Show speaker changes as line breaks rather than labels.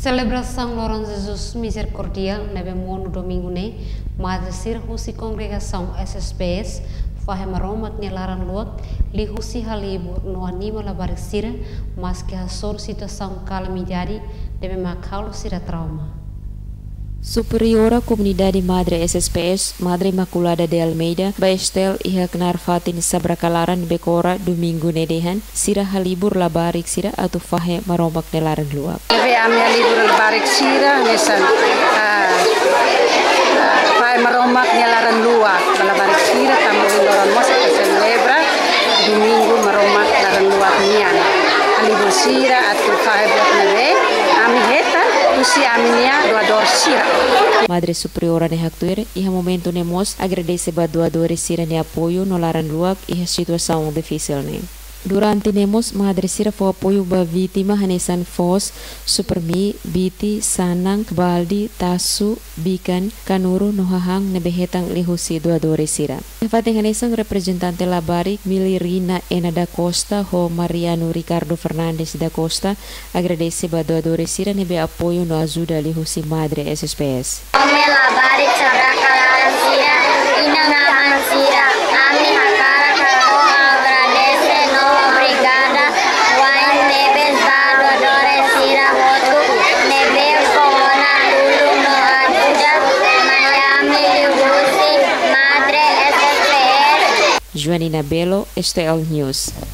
Celebração Lourenço Jesus Misericordial nebe mono domingo ne madre sir husi congregação SSPS fahe maromat nelaran luak li husi halibur no anima labarik sira mas que hasor situação calamidade debe makalo sira trauma.
Superiora Comunidade Madre SSPS, Madre Imaculada de Almeida, Baestel ihaknar fatin sabracalaran bekora domingo nedehan, sira halibur labarik sira atau fahe maromak nelaran luak.
Neve ami halibur labarik sira nesan fahe maromak nelaran luak labarik sira tamu loran mos que celebra domingo maromak nelaran luak nian. Halibur sira atau fahe buat neve ami heta usi aminia doador sira.
Madre Superiora ne Haktuir, iha momento nemos agradece ba doadores sira ne apoio no laran luak iha situação difícil ne. Durante nemos Madre Sira fo apoio ba vítima hanesan fos, supermi, biti, sanang, baldi, tasu, bikan, kanuru, nohahang nebehetang lihusi doadores sira. Fating hanesan representante labarik Milirina Ena da Costa ho Mariano Ricardo Fernandes da Costa agradece ba doadores sira nebe apoio no ajuda lihusi Madre SSPS.
Ome labarik sabrakalan sira, inangaman sira, ami hakara kako agradece no obrigada, wain nebes ba doadores sira hotu, nebe kona dulu no ajuda, mayami lihusi Madre SSPS.
Joanina Belo, STL News.